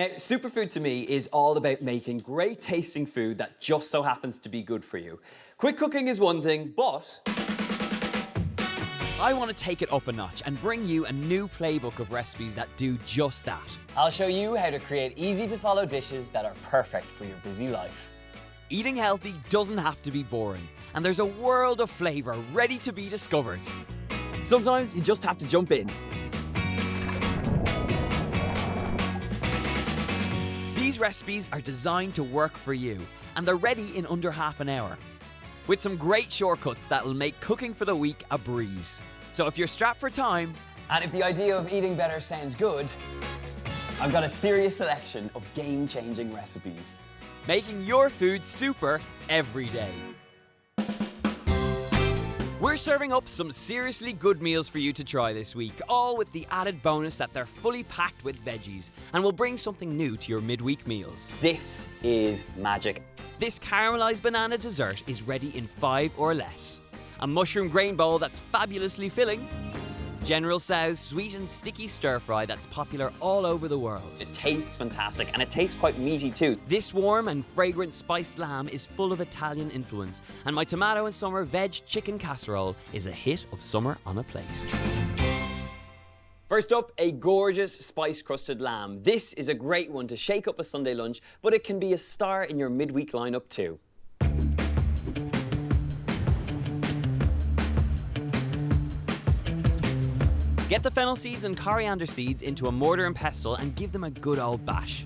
Now, superfood to me is all about making great tasting food that just so happens to be good for you. Quick cooking is one thing, but I want to take it up a notch and bring you a new playbook of recipes that do just that. I'll show you how to create easy to follow dishes that are perfect for your busy life. Eating healthy doesn't have to be boring, and there's a world of flavour ready to be discovered. Sometimes you just have to jump in. These recipes are designed to work for you, and they're ready in under half an hour, with some great shortcuts that'll make cooking for the week a breeze. So if you're strapped for time, And if the idea of eating better sounds good, I've got a serious selection of game-changing recipes. making your food super every day. We're serving up some seriously good meals for you to try this week, all with the added bonus that they're fully packed with veggies and will bring something new to your midweek meals. This is magic. This caramelized banana dessert is ready in 5 or less. A mushroom grain bowl that's fabulously filling. General Tso's sweet and sticky stir fry that's popular all over the world. It tastes fantastic and it tastes quite meaty too. This warm and fragrant spiced lamb is full of Italian influence, and my tomato and summer veg chicken casserole is a hit of summer on a plate. First up, a gorgeous spice crusted lamb. This is a great one to shake up a Sunday lunch, but it can be a star in your midweek lineup too. Get the fennel seeds and coriander seeds into a mortar and pestle and give them a good old bash.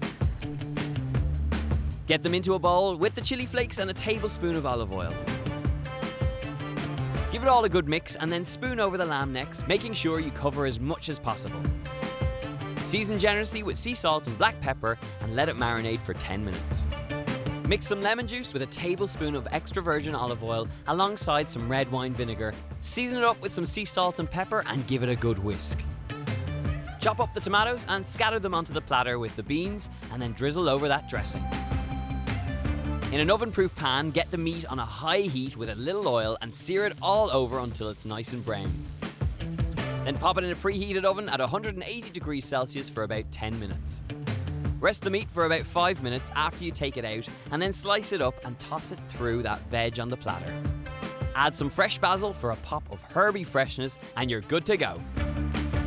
Get them into a bowl with the chili flakes and a tablespoon of olive oil. Give it all a good mix and then spoon over the lamb necks, making sure you cover as much as possible. Season generously with sea salt and black pepper and let it marinate for 10 minutes. Mix some lemon juice with a tablespoon of extra virgin olive oil alongside some red wine vinegar. Season it up with some sea salt and pepper and give it a good whisk. Chop up the tomatoes and scatter them onto the platter with the beans and then drizzle over that dressing. In an oven-proof pan, get the meat on a high heat with a little oil and sear it all over until it's nice and brown. Then pop it in a preheated oven at 180 degrees Celsius for about 10 minutes. Rest the meat for about 5 minutes after you take it out and then slice it up and toss it through that veg on the platter. Add some fresh basil for a pop of herby freshness and you're good to go.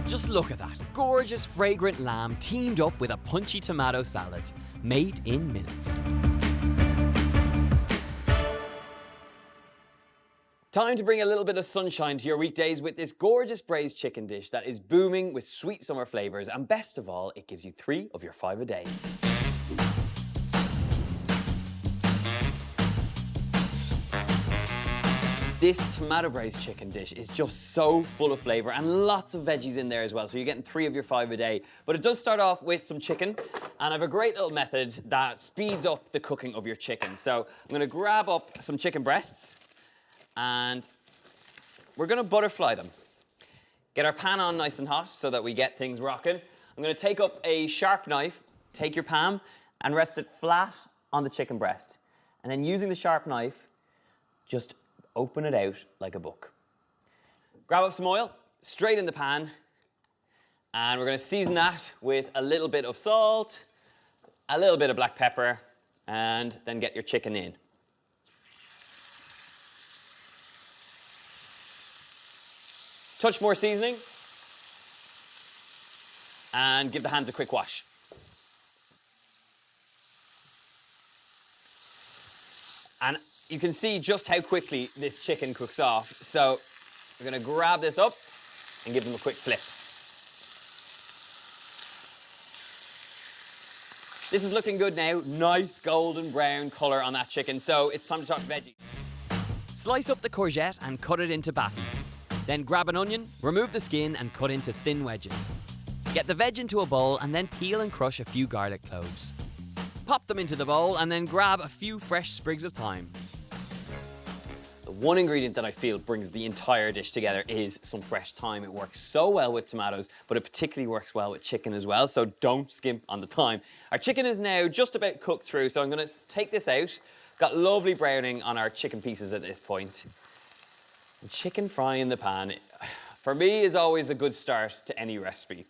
Just look at that gorgeous fragrant lamb teamed up with a punchy tomato salad, made in minutes. Time to bring a little bit of sunshine to your weekdays with this gorgeous braised chicken dish that is booming with sweet summer flavours, and best of all, it gives you 3 of your 5 a day. This tomato braised chicken dish is just so full of flavour and lots of veggies in there as well, so you're getting 3 of your 5 a day. But it does start off with some chicken, and I have a great little method that speeds up the cooking of your chicken. So I'm going to grab up some chicken breasts, and we're going to butterfly them. Get our pan on nice and hot so that we get things rocking. I'm going to take up a sharp knife, take your pan, and rest it flat on the chicken breast. And then using the sharp knife, just open it out like a book. Grab up some oil, straight in the pan, and we're going to season that with a little bit of salt, a little bit of black pepper, and then get your chicken in. Touch more seasoning, and give the hands a quick wash. And you can see just how quickly this chicken cooks off. So we're going to grab this up and give them a quick flip. This is looking good now. Nice golden brown colour on that chicken. So it's time to talk veggies. Slice up the courgette and cut it into batties. Then grab an onion, remove the skin and cut into thin wedges. Get the veg into a bowl and then peel and crush a few garlic cloves. Pop them into the bowl and then grab a few fresh sprigs of thyme. The one ingredient that I feel brings the entire dish together is some fresh thyme. It works so well with tomatoes, but it particularly works well with chicken as well, so don't skimp on the thyme. Our chicken is now just about cooked through, so I'm going to take this out. Got lovely browning on our chicken pieces at this point. And chicken fry in the pan, for me, is always a good start to any recipe.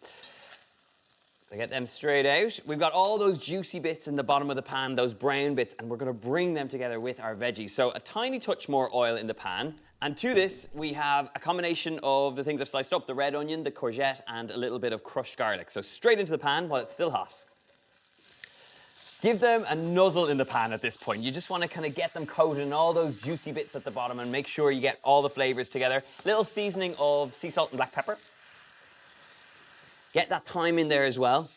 So get them straight out. We've got all those juicy bits in the bottom of the pan, those brown bits, and we're gonna bring them together with our veggies. So a tiny touch more oil in the pan. And to this, we have a combination of the things I've sliced up, the red onion, the courgette, and a little bit of crushed garlic. So straight into the pan while it's still hot. Give them a nuzzle in the pan at this point. You just wanna kinda get them coated in all those juicy bits at the bottom and make sure you get all the flavors together. Little seasoning of sea salt and black pepper. Get that thyme in there as well.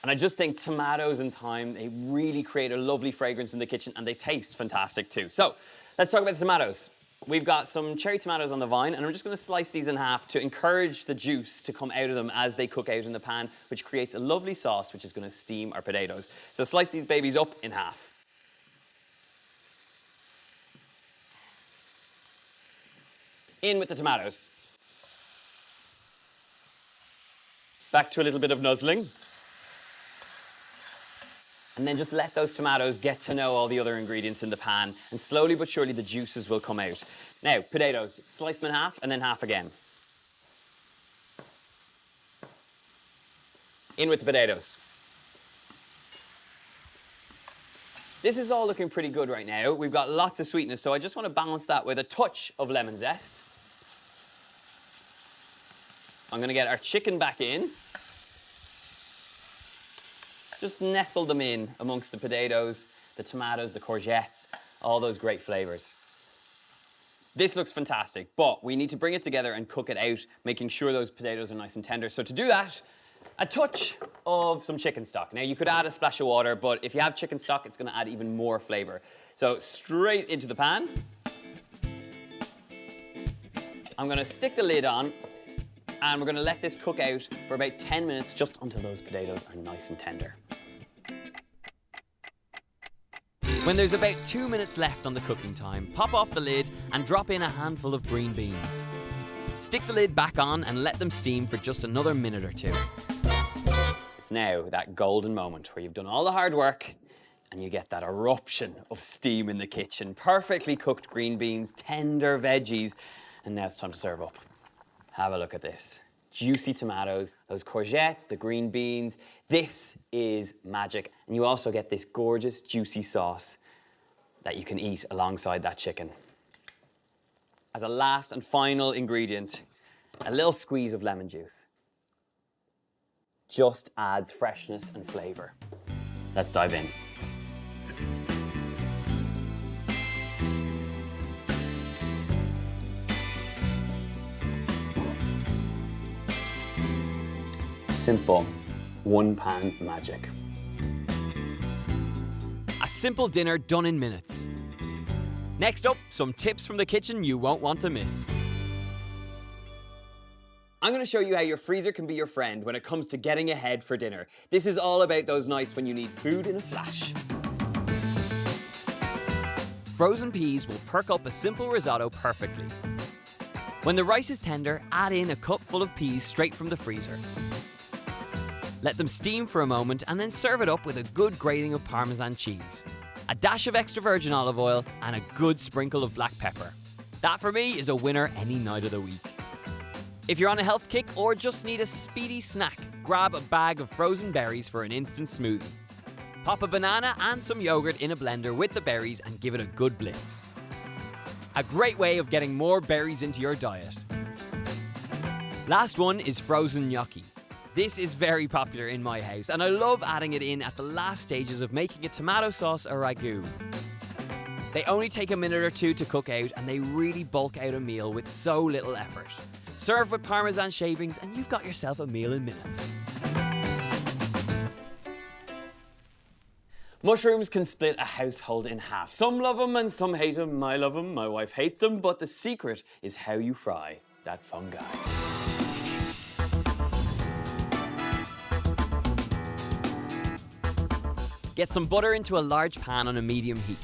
And I just think tomatoes and thyme, they really create a lovely fragrance in the kitchen and they taste fantastic too. So let's talk about the tomatoes. We've got some cherry tomatoes on the vine and I'm just gonna slice these in half to encourage the juice to come out of them as they cook out in the pan, which creates a lovely sauce which is gonna steam our potatoes. So slice these babies up in half. In with the tomatoes. Back to a little bit of nuzzling. And then just let those tomatoes get to know all the other ingredients in the pan, and slowly but surely the juices will come out. Now, potatoes, slice them in half and then half again. In with the potatoes. This is all looking pretty good right now. We've got lots of sweetness, so I just want to balance that with a touch of lemon zest. I'm gonna get our chicken back in. Just nestle them in amongst the potatoes, the tomatoes, the courgettes, all those great flavors. This looks fantastic, but we need to bring it together and cook it out, making sure those potatoes are nice and tender. So to do that, a touch of some chicken stock. Now you could add a splash of water, but if you have chicken stock, it's gonna add even more flavor. So straight into the pan. I'm gonna stick the lid on and we're gonna let this cook out for about 10 minutes just until those potatoes are nice and tender. When there's about 2 minutes left on the cooking time, pop off the lid and drop in a handful of green beans. Stick the lid back on and let them steam for just another minute or two. It's now that golden moment where you've done all the hard work and you get that eruption of steam in the kitchen. Perfectly cooked green beans, tender veggies, and now it's time to serve up. Have a look at this. Juicy tomatoes, those courgettes, the green beans. This is magic. And you also get this gorgeous, juicy sauce that you can eat alongside that chicken. As a last and final ingredient, a little squeeze of lemon juice. Just adds freshness and flavor. Let's dive in. Simple, one-pan magic. A simple dinner done in minutes. Next up, some tips from the kitchen you won't want to miss. I'm gonna show you how your freezer can be your friend when it comes to getting ahead for dinner. This is all about those nights when you need food in a flash. Frozen peas will perk up a simple risotto perfectly. When the rice is tender, add in a cup full of peas straight from the freezer. Let them steam for a moment and then serve it up with a good grating of Parmesan cheese, a dash of extra virgin olive oil and a good sprinkle of black pepper. That for me is a winner any night of the week. If you're on a health kick or just need a speedy snack, grab a bag of frozen berries for an instant smoothie. Pop a banana and some yogurt in a blender with the berries and give it a good blitz. A great way of getting more berries into your diet. Last one is frozen gnocchi. This is very popular in my house and I love adding it in at the last stages of making a tomato sauce or ragu. They only take a minute or two to cook out and they really bulk out a meal with so little effort. Serve with Parmesan shavings and you've got yourself a meal in minutes. Mushrooms can split a household in half. Some love them and some hate them. I love them, my wife hates them, but the secret is how you fry that fungi. Get some butter into a large pan on a medium heat.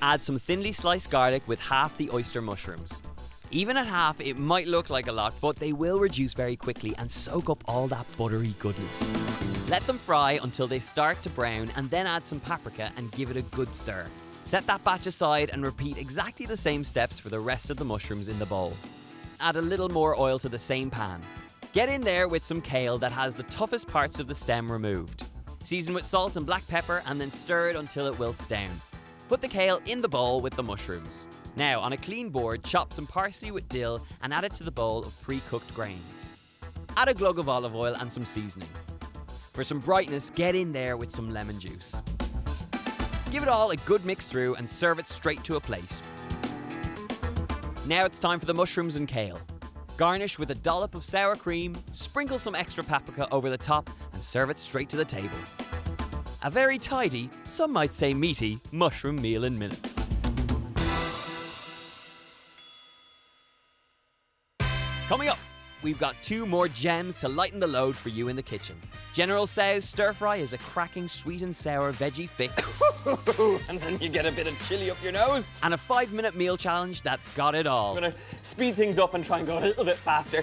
Add some thinly sliced garlic with half the oyster mushrooms. Even at half, it might look like a lot, but they will reduce very quickly and soak up all that buttery goodness. Let them fry until they start to brown and then add some paprika and give it a good stir. Set that batch aside and repeat exactly the same steps for the rest of the mushrooms in the bowl. Add a little more oil to the same pan. Get in there with some kale that has the toughest parts of the stem removed. Season with salt and black pepper and then stir it until it wilts down. Put the kale in the bowl with the mushrooms. Now, on a clean board, chop some parsley with dill and add it to the bowl of pre-cooked grains. Add a glug of olive oil and some seasoning. For some brightness, get in there with some lemon juice. Give it all a good mix through and serve it straight to a plate. Now it's time for the mushrooms and kale. Garnish with a dollop of sour cream, sprinkle some extra paprika over the top and serve it straight to the table. A very tidy, some might say meaty, mushroom meal in minutes. Coming up, we've got 2 more gems to lighten the load for you in the kitchen. General Tso's stir fry is a cracking sweet and sour veggie fix. And then you get a bit of chili up your nose. And a 5-minute meal challenge that's got it all. I'm gonna speed things up and try and go a little bit faster.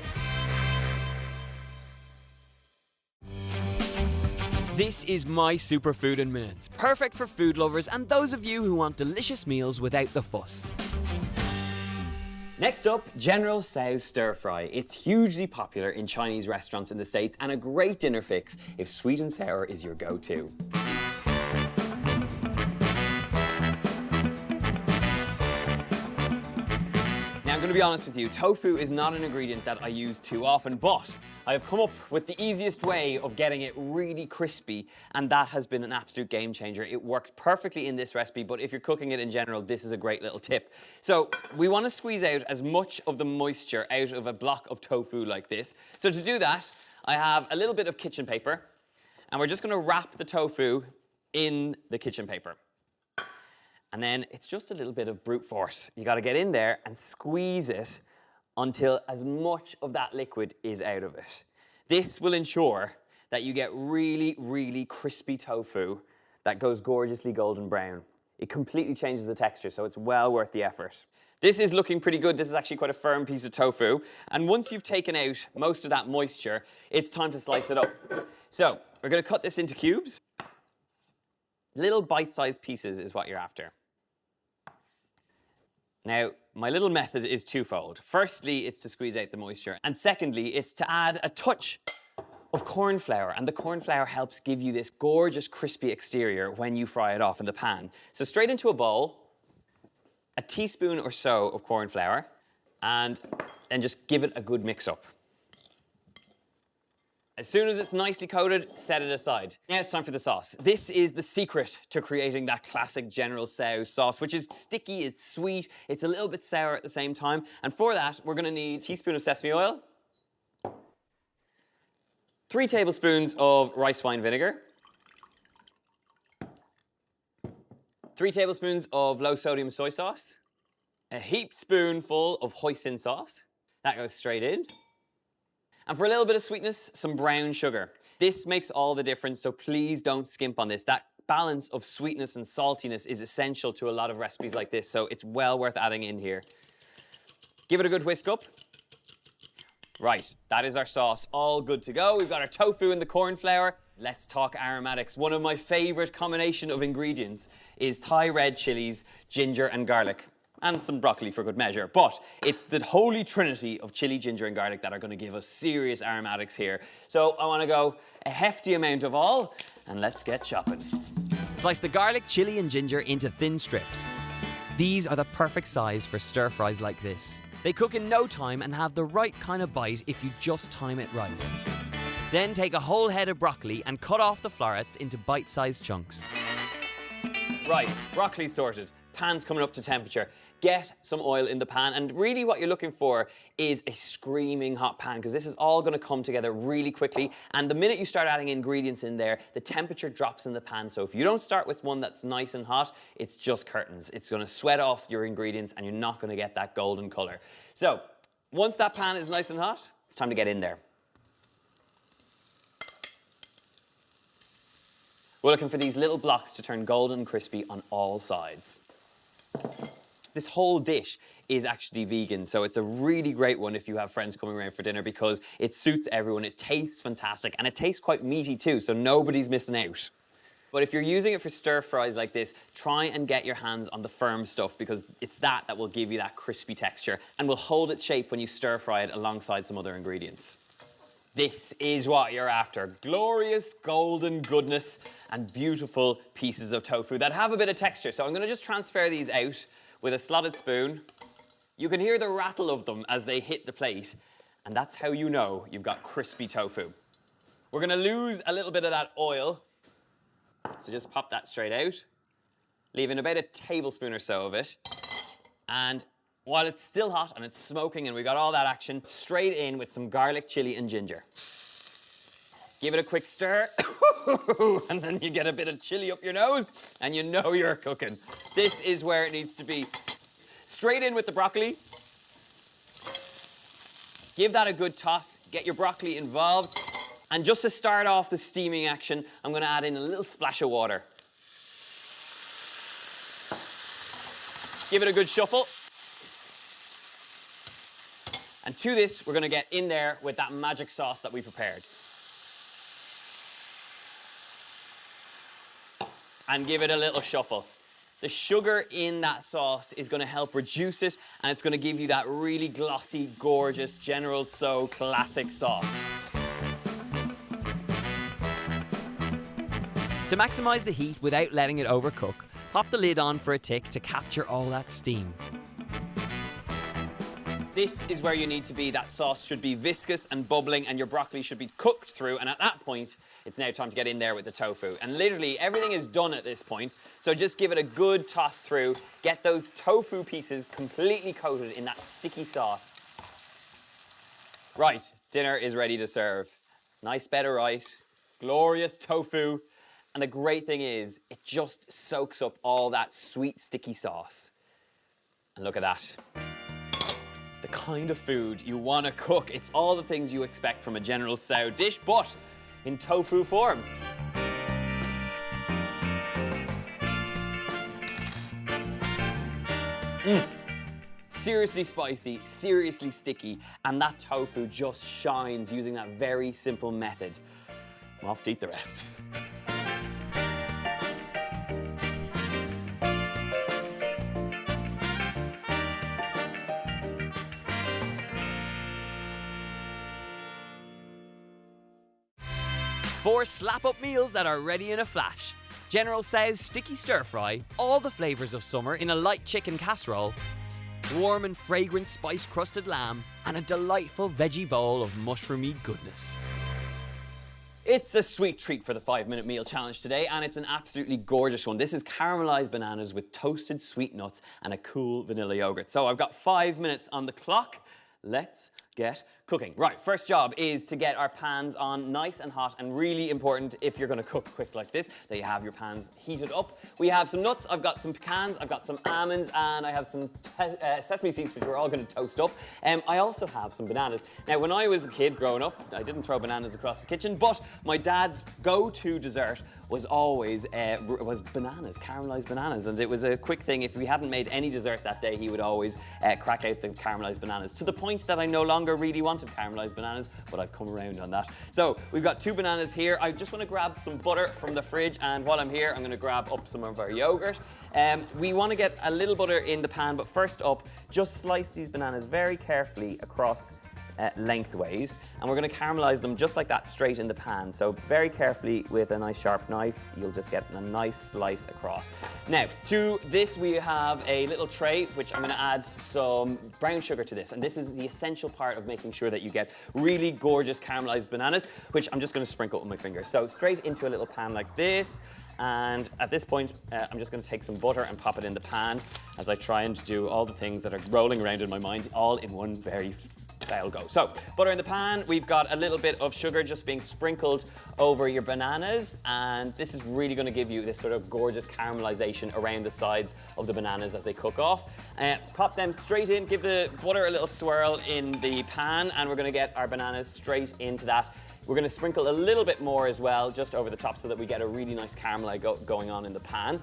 This is my superfood in minutes. Perfect for food lovers and those of you who want delicious meals without the fuss. Next up, General Tso's stir fry. It's hugely popular in Chinese restaurants in the States and a great dinner fix if sweet and sour is your go-to. Now, I'm going to be honest with you, tofu is not an ingredient that I use too often, but I have come up with the easiest way of getting it really crispy, and that has been an absolute game changer. It works perfectly in this recipe, but if you're cooking it in general, this is a great little tip. So we want to squeeze out as much of the moisture out of a block of tofu like this. So to do that, I have a little bit of kitchen paper, and we're just going to wrap the tofu in the kitchen paper. And then it's just a little bit of brute force. You got to get in there and squeeze it until as much of that liquid is out of it. This will ensure that you get really, really crispy tofu that goes gorgeously golden brown. It completely changes the texture, so it's well worth the effort. This is looking pretty good. This is actually quite a firm piece of tofu. And once you've taken out most of that moisture, it's time to slice it up. So we're going to cut this into cubes. Little bite-sized pieces is what you're after. Now, my little method is twofold. Firstly, it's to squeeze out the moisture. And secondly, it's to add a touch of corn flour. And the corn flour helps give you this gorgeous crispy exterior when you fry it off in the pan. So straight into a bowl, a teaspoon or so of corn flour, and then just give it a good mix up. As soon as it's nicely coated, set it aside. Now it's time for the sauce. This is the secret to creating that classic General Tso sauce, which is sticky, it's sweet, it's a little bit sour at the same time. And for that, we're gonna need a teaspoon of sesame oil, 3 tablespoons of rice wine vinegar, 3 tablespoons of low sodium soy sauce, a heaped spoonful of hoisin sauce. That goes straight in. And for a little bit of sweetness, some brown sugar. This makes all the difference, so please don't skimp on this. That balance of sweetness and saltiness is essential to a lot of recipes like this, so it's well worth adding in here. Give it a good whisk up. Right, that is our sauce all good to go. We've got our tofu and the corn flour. Let's talk aromatics. One of my favorite combination of ingredients is Thai red chilies, ginger and garlic. And some broccoli for good measure. But it's the holy trinity of chili, ginger, and garlic that are going to give us serious aromatics here. So I want to go a hefty amount of all, and let's get chopping. Slice the garlic, chili, and ginger into thin strips. These are the perfect size for stir fries like this. They cook in no time and have the right kind of bite if you just time it right. Then take a whole head of broccoli and cut off the florets into bite-sized chunks. Right, broccoli sorted. Pan's coming up to temperature. Get some oil in the pan, and really what you're looking for is a screaming hot pan, because this is all going to come together really quickly, and the minute you start adding ingredients in there, the temperature drops in the pan. So if you don't start with one that's nice and hot, it's just curtains. It's going to sweat off your ingredients and you're not going to get that golden color. So once that pan is nice and hot, it's time to get in there. We're looking for these little blocks to turn golden and crispy on all sides. This whole dish is actually vegan, so it's a really great one if you have friends coming around for dinner because it suits everyone. It tastes fantastic, and it tastes quite meaty too, so nobody's missing out. But if you're using it for stir fries like this, try and get your hands on the firm stuff because it's that will give you that crispy texture and will hold its shape when you stir fry it alongside some other ingredients. This is what you're after. Glorious golden goodness and beautiful pieces of tofu that have a bit of texture. So I'm gonna just transfer these out with a slotted spoon. You can hear the rattle of them as they hit the plate, and that's how you know you've got crispy tofu. We're gonna lose a little bit of that oil, so just pop that straight out, leaving about a tablespoon or so of it. And while it's still hot and it's smoking and we got all that action, straight in with some garlic, chili, and ginger. Give it a quick stir, and then you get a bit of chili up your nose, and you know you're cooking. This is where it needs to be. Straight in with the broccoli. Give that a good toss, get your broccoli involved. And just to start off the steaming action, I'm gonna add in a little splash of water. Give it a good shuffle. And to this, we're gonna get in there with that magic sauce that we prepared. And give it a little shuffle. The sugar in that sauce is gonna help reduce it, and it's gonna give you that really glossy, gorgeous, General Tso classic sauce. To maximise the heat without letting it overcook, pop the lid on for a tick to capture all that steam. This is where you need to be. That sauce should be viscous and bubbling, and your broccoli should be cooked through, and at that point, it's now time to get in there with the tofu. And literally, everything is done at this point, so just give it a good toss through, get those tofu pieces completely coated in that sticky sauce. Right, dinner is ready to serve. Nice bed of rice, glorious tofu, and the great thing is, it just soaks up all that sweet, sticky sauce. And look at that. The kind of food you want to cook. It's all the things you expect from a General Tso dish, but in tofu form. Seriously spicy, seriously sticky, and that tofu just shines using that very simple method. I'm off to eat the rest. Four slap-up meals that are ready in a flash. General Tso's sticky stir-fry, all the flavours of summer in a light chicken casserole, warm and fragrant spiced crusted lamb, and a delightful veggie bowl of mushroomy goodness. It's a sweet treat for the 5-minute meal challenge today, and it's an absolutely gorgeous one. This is caramelized bananas with toasted sweet nuts and a cool vanilla yogurt. So I've got 5 minutes on the clock. Let's get cooking. Right, first job is to get our pans on nice and hot, and really important if you're gonna cook quick like this, that you have your pans heated up. We have some nuts, I've got some pecans, I've got some almonds, and I have some sesame seeds, which we're all gonna toast up. I also have some bananas. Now, when I was a kid growing up, I didn't throw bananas across the kitchen, but my dad's go-to dessert was always bananas, caramelized bananas, and it was a quick thing. If we hadn't made any dessert that day, he would always crack out the caramelized bananas, to the point that I no longer really wanted caramelized bananas, but I've come around on that. So we've got 2 bananas here. I just want to grab some butter from the fridge, and while I'm here, I'm going to grab up some of our yogurt. We want to get a little butter in the pan, but first up, just slice these bananas very carefully across lengthways, and we're going to caramelize them just like that straight in the pan. So very carefully with a nice sharp knife, you'll just get a nice slice across. Now, to this we have a little tray, which I'm going to add some brown sugar to this, and this is the essential part of making sure that you get really gorgeous caramelized bananas, which I'm just going to sprinkle with my fingers. So straight into a little pan like this. And at this point, I'm just going to take some butter and pop it in the pan as I try and do all the things that are rolling around in my mind, all in one very foul go. So, butter in the pan, we've got a little bit of sugar just being sprinkled over your bananas, and this is really going to give you this sort of gorgeous caramelization around the sides of the bananas as they cook off. Pop them straight in, give the butter a little swirl in the pan, and we're going to get our bananas straight into that. We're going to sprinkle a little bit more as well, just over the top, so that we get a really nice caramel going on in the pan.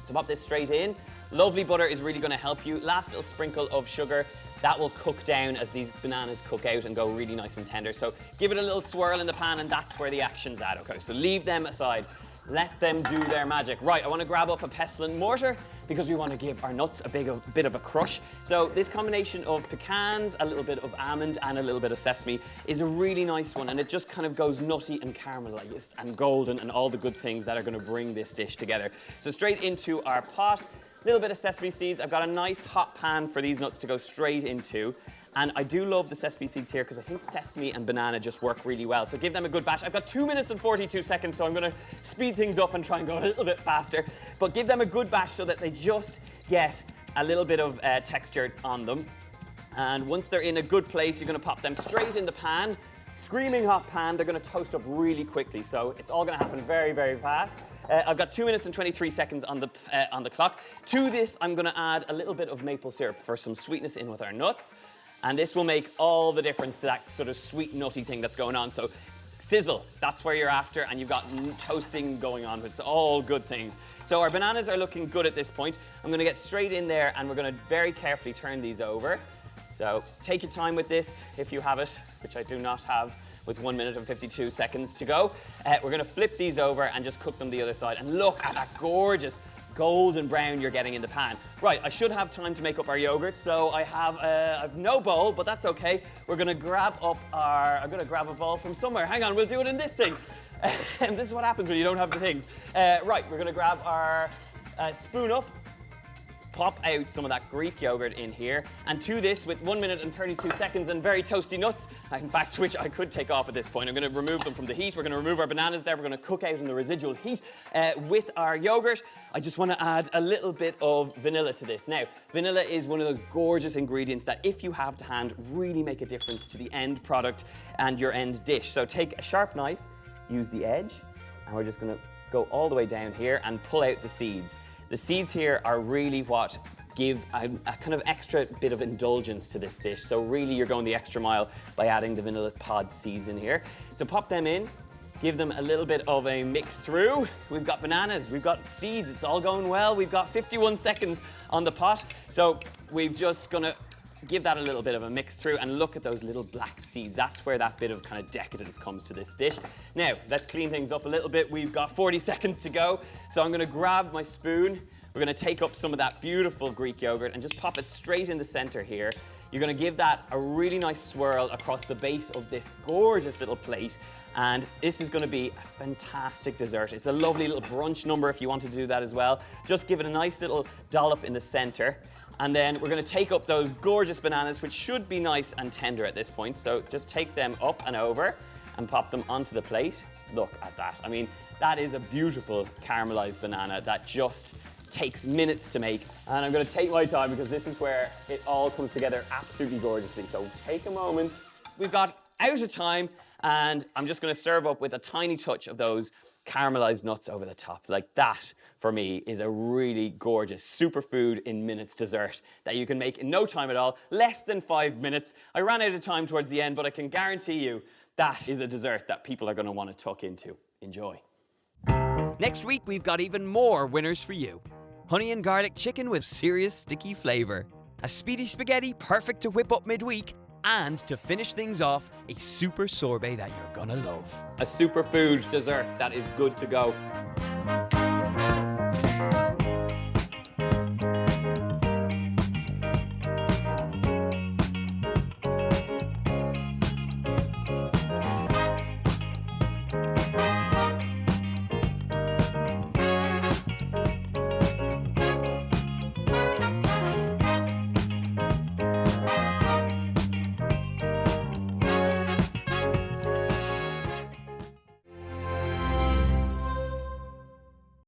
So pop this straight in. Lovely butter is really going to help you. Last little sprinkle of sugar. That will cook down as these bananas cook out and go really nice and tender. So give it a little swirl in the pan, and that's where the action's at. Okay, so leave them aside. let them do their magic. Right, I want to grab up a pestle and mortar because we want to give our nuts a bit of a crush. So this combination of pecans, a little bit of almond and a little bit of sesame is a really nice one, and it just kind of goes nutty and caramelized and golden and all the good things that are going to bring this dish together. So straight into our pot, a little bit of sesame seeds. I've got a nice hot pan for these nuts to go straight into. And I do love the sesame seeds here because I think sesame and banana just work really well. So give them a good bash. I've got 2 minutes and 42 seconds, so I'm going to speed things up and try and go a little bit faster. But give them a good bash so that they just get a little bit of texture on them. And once they're in a good place, you're going to pop them straight in the pan. Screaming hot pan, they're going to toast up really quickly. So it's all going to happen very, very fast. I've got 2 minutes and 23 seconds on the clock. To this, I'm going to add a little bit of maple syrup for some sweetness in with our nuts. And this will make all the difference to that sort of sweet, nutty thing that's going on. So sizzle, that's where you're after, and you've got toasting going on. It's all good things. So our bananas are looking good at this point. I'm going to get straight in there, and we're going to very carefully turn these over. So take your time with this if you have it, which I do not have, with 1 minute and 52 seconds to go. We're going to flip these over and just cook them the other side. And look at that gorgeous golden brown you're getting in the pan. Right, I should have time to make up our yogurt, so I have no bowl, but that's okay. We're gonna grab up I'm gonna grab a bowl from somewhere. Hang on, we'll do it in this thing. And this is what happens when you don't have the things. Right, we're gonna grab our spoon up, pop out some of that Greek yogurt in here, and to this, with 1 minute and 32 seconds and very toasty nuts, in fact, which I could take off at this point. I'm going to remove them from the heat. We're going to remove our bananas there. We're going to cook out in the residual heat with our yogurt. I just want to add a little bit of vanilla to this. Now, vanilla is one of those gorgeous ingredients that, if you have to hand, really make a difference to the end product and your end dish. So take a sharp knife, use the edge, and we're just going to go all the way down here and pull out the seeds. The seeds here are really what give a kind of extra bit of indulgence to this dish. So really you're going the extra mile by adding the vanilla pod seeds in here. So pop them in, give them a little bit of a mix through. We've got bananas, we've got seeds, it's all going well. We've got 51 seconds on the pot. So we're just gonna give that a little bit of a mix through, and look at those little black seeds. That's where that bit of kind of decadence comes to this dish. Now, let's clean things up a little bit. We've got 40 seconds to go. So I'm gonna grab my spoon. We're gonna take up some of that beautiful Greek yogurt and just pop it straight in the center here. You're gonna give that a really nice swirl across the base of this gorgeous little plate. And this is gonna be a fantastic dessert. It's a lovely little brunch number if you want to do that as well. Just give it a nice little dollop in the center. And then we're going to take up those gorgeous bananas, which should be nice and tender at this point. So just take them up and over and pop them onto the plate. Look at that. I mean, that is a beautiful caramelized banana that just takes minutes to make. And I'm going to take my time because this is where it all comes together absolutely gorgeously. So take a moment. We've got out of time, and I'm just going to serve up with a tiny touch of those caramelized nuts over the top. Like that, for me, is a really gorgeous superfood in minutes dessert that you can make in no time at all, less than 5 minutes. I ran out of time towards the end, but I can guarantee you that is a dessert that people are going to want to tuck into. Enjoy. Next week, we've got even more winners for you. Honey and garlic chicken with serious sticky flavour. A speedy spaghetti perfect to whip up midweek. And to finish things off, a super sorbet that you're gonna love. A superfood dessert that is good to go.